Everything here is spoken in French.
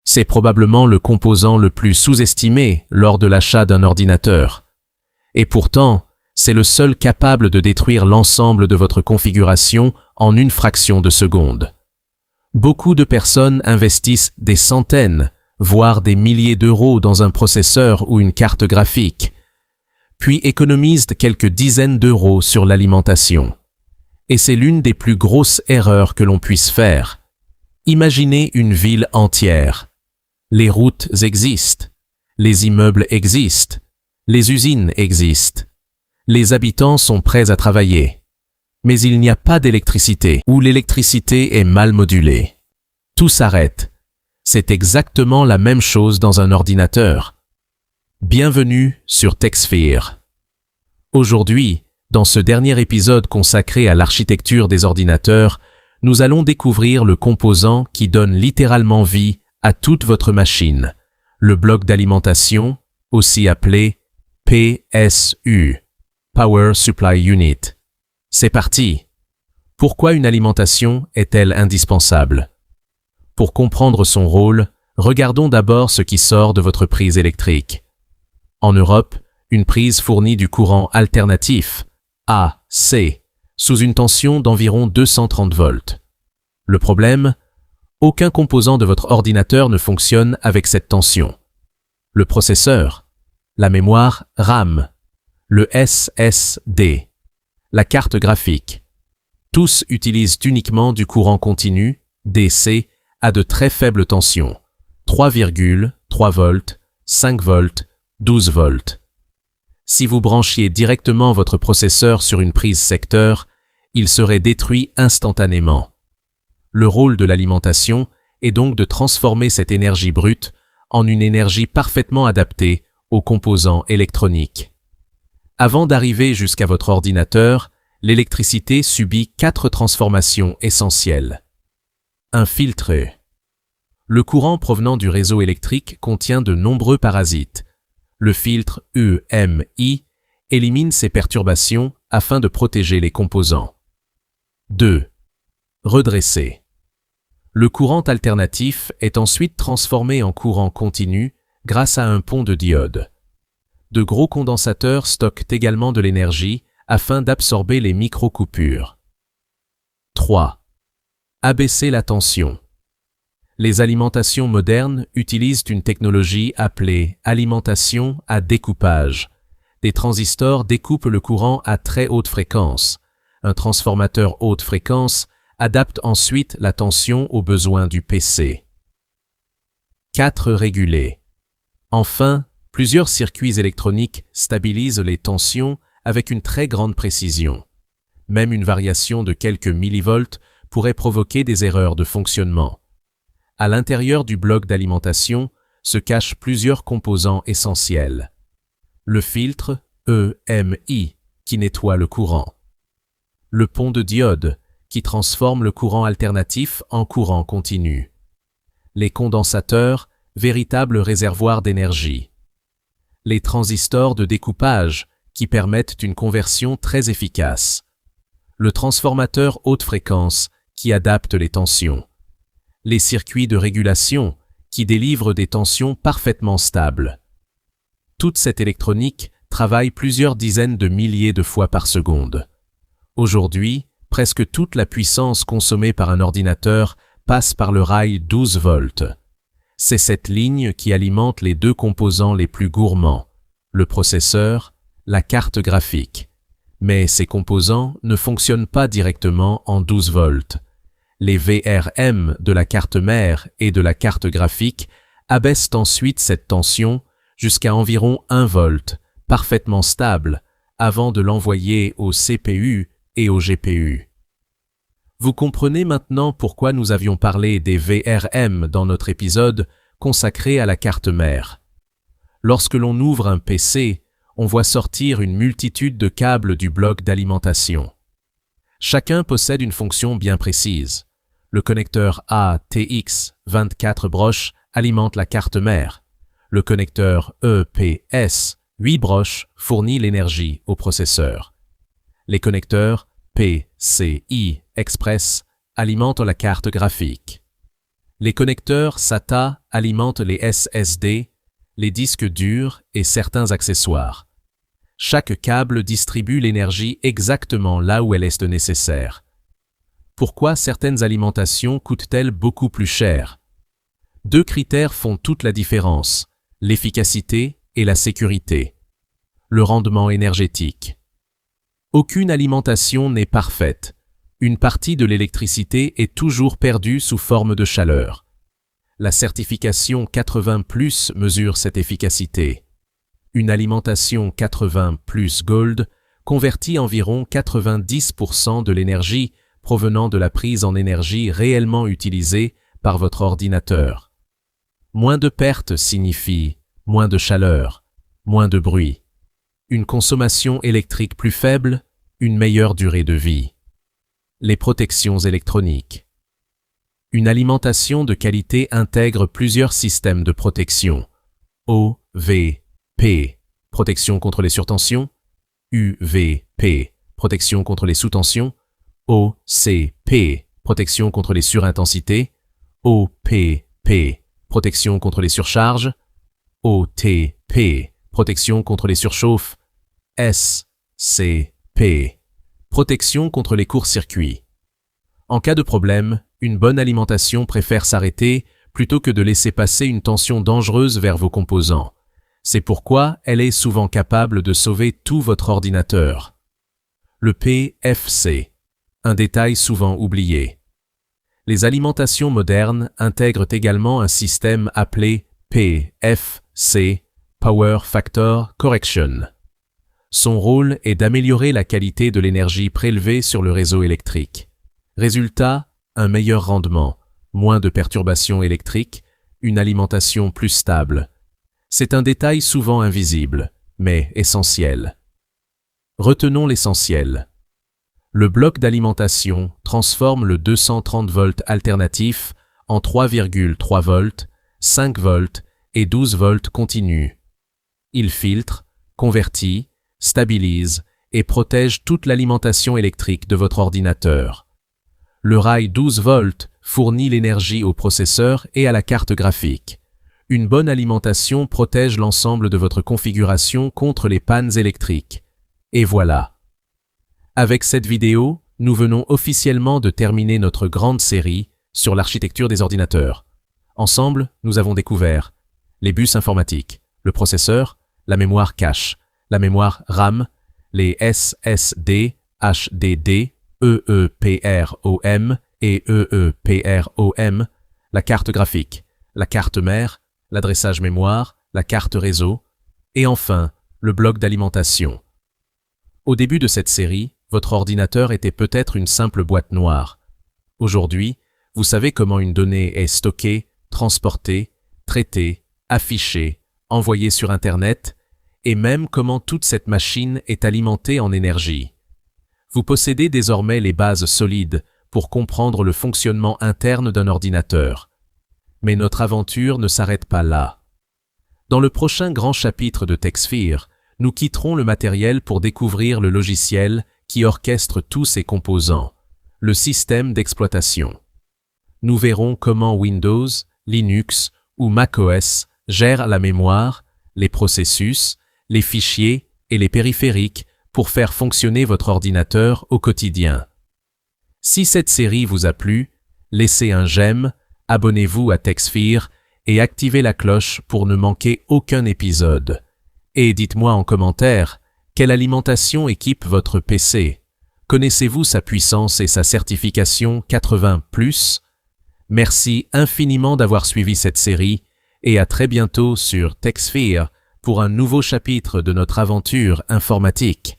C'est probablement le composant le plus sous-estimé lors de l'achat d'un ordinateur. Et pourtant, c'est le seul capable de détruire l'ensemble de votre configuration en une fraction de seconde. Beaucoup de personnes investissent des centaines, voire des milliers d'euros dans un processeur ou une carte graphique, puis économisent quelques dizaines d'euros sur l'alimentation. Et c'est l'une des plus grosses erreurs que l'on puisse faire. Imaginez une ville entière. Les routes existent, les immeubles existent, les usines existent, les habitants sont prêts à travailler. Mais il n'y a pas d'électricité, ou l'électricité est mal modulée. Tout s'arrête. C'est exactement la même chose dans un ordinateur. Bienvenue sur TechSphere. Aujourd'hui, dans ce dernier épisode consacré à l'architecture des ordinateurs, nous allons découvrir le composant qui donne littéralement vie à toute votre machine, le bloc d'alimentation, aussi appelé PSU, Power Supply Unit. C'est parti! Pourquoi une alimentation est-elle indispensable? Pour comprendre son rôle, regardons d'abord ce qui sort de votre prise électrique. En Europe, une prise fournit du courant alternatif, AC, sous une tension d'environ 230 volts. Le problème? Aucun composant de votre ordinateur ne fonctionne avec cette tension. Le processeur, la mémoire RAM, le SSD, la carte graphique. Tous utilisent uniquement du courant continu, DC, à de très faibles tensions, 3,3 volts, 5 volts, 12 volts. Si vous branchiez directement votre processeur sur une prise secteur, il serait détruit instantanément. Le rôle de l'alimentation est donc de transformer cette énergie brute en une énergie parfaitement adaptée aux composants électroniques. Avant d'arriver jusqu'à votre ordinateur, l'électricité subit 4 transformations essentielles. Un filtre. Le courant provenant du réseau électrique contient de nombreux parasites. Le filtre EMI élimine ces perturbations afin de protéger les composants. 2. Redresser. Le courant alternatif est ensuite transformé en courant continu grâce à un pont de diode. De gros condensateurs stockent également de l'énergie afin d'absorber les micro-coupures. 3. Abaisser la tension. Les alimentations modernes utilisent une technologie appelée alimentation à découpage. Des transistors découpent le courant à très haute fréquence. Un transformateur haute fréquence adapte ensuite la tension aux besoins du PC. 4. Réguler. Enfin, plusieurs circuits électroniques stabilisent les tensions avec une très grande précision. Même une variation de quelques millivolts pourrait provoquer des erreurs de fonctionnement. À l'intérieur du bloc d'alimentation se cachent plusieurs composants essentiels. Le filtre EMI qui nettoie le courant. Le pont de diode qui transforme le courant alternatif en courant continu. Les condensateurs, véritables réservoirs d'énergie. Les transistors de découpage qui permettent une conversion très efficace. Le transformateur haute fréquence qui adapte les tensions. Les circuits de régulation qui délivrent des tensions parfaitement stables. Toute cette électronique travaille plusieurs dizaines de milliers de fois par seconde. Aujourd'hui, presque toute la puissance consommée par un ordinateur passe par le rail 12 volts. C'est cette ligne qui alimente les 2 composants les plus gourmands, le processeur, la carte graphique. Mais ces composants ne fonctionnent pas directement en 12 volts. Les VRM de la carte mère et de la carte graphique abaissent ensuite cette tension jusqu'à environ 1 volt, parfaitement stable, avant de l'envoyer au CPU et au GPU. Vous comprenez maintenant pourquoi nous avions parlé des VRM dans notre épisode consacré à la carte mère. Lorsque l'on ouvre un PC, on voit sortir une multitude de câbles du bloc d'alimentation. Chacun possède une fonction bien précise. Le connecteur ATX 24 broches alimente la carte mère. Le connecteur EPS 8 broches fournit l'énergie au processeur. Les connecteurs PCI Express alimentent la carte graphique. Les connecteurs SATA alimentent les SSD, les disques durs et certains accessoires. Chaque câble distribue l'énergie exactement là où elle est nécessaire. Pourquoi certaines alimentations coûtent-elles beaucoup plus cher? Deux critères font toute la différence, l'efficacité et la sécurité. Le rendement énergétique. Aucune alimentation n'est parfaite. Une partie de l'électricité est toujours perdue sous forme de chaleur. La certification 80+ mesure cette efficacité. Une alimentation 80+ Gold convertit environ 90% de l'énergie provenant de la prise en énergie réellement utilisée par votre ordinateur. Moins de pertes signifie moins de chaleur, moins de bruit. Une consommation électrique plus faible, une meilleure durée de vie. Les protections électroniques. Une alimentation de qualité intègre plusieurs systèmes de protection. OVP, protection contre les surtensions. UVP, protection contre les sous-tensions. OCP, protection contre les surintensités. OPP, protection contre les surcharges. OTP, protection contre les surchauffes. SCP, protection contre les courts-circuits. En cas de problème, une bonne alimentation préfère s'arrêter plutôt que de laisser passer une tension dangereuse vers vos composants. C'est pourquoi elle est souvent capable de sauver tout votre ordinateur. Le PFC, un détail souvent oublié. Les alimentations modernes intègrent également un système appelé PFC, Power Factor Correction. Son rôle est d'améliorer la qualité de l'énergie prélevée sur le réseau électrique. Résultat, un meilleur rendement, moins de perturbations électriques, une alimentation plus stable. C'est un détail souvent invisible, mais essentiel. Retenons l'essentiel. Le bloc d'alimentation transforme le 230 volts alternatif en 3,3 volts, 5 volts et 12 volts continus. Il filtre, convertit, stabilise et protège toute l'alimentation électrique de votre ordinateur. Le rail 12 volts fournit l'énergie au processeur et à la carte graphique. Une bonne alimentation protège l'ensemble de votre configuration contre les pannes électriques. Et voilà. Avec cette vidéo, nous venons officiellement de terminer notre grande série sur l'architecture des ordinateurs. Ensemble, nous avons découvert les bus informatiques, le processeur, la mémoire cache, la mémoire RAM, les SSD, HDD, EEPROM et EEPROM, la carte graphique, la carte mère, l'adressage mémoire, la carte réseau, et enfin, le bloc d'alimentation. Au début de cette série, votre ordinateur était peut-être une simple boîte noire. Aujourd'hui, vous savez comment une donnée est stockée, transportée, traitée, affichée, envoyée sur Internet, et même comment toute cette machine est alimentée en énergie. Vous possédez désormais les bases solides pour comprendre le fonctionnement interne d'un ordinateur. Mais notre aventure ne s'arrête pas là. Dans le prochain grand chapitre de TechSphere, nous quitterons le matériel pour découvrir le logiciel qui orchestre tous ses composants, le système d'exploitation. Nous verrons comment Windows, Linux ou macOS gèrent la mémoire, les processus, les fichiers et les périphériques pour faire fonctionner votre ordinateur au quotidien. Si cette série vous a plu, laissez un j'aime, abonnez-vous à TechSphere et activez la cloche pour ne manquer aucun épisode. Et dites-moi en commentaire, quelle alimentation équipe votre PC? Connaissez-vous sa puissance et sa certification 80+? Merci infiniment d'avoir suivi cette série et à très bientôt sur TechSphere pour un nouveau chapitre de notre aventure informatique.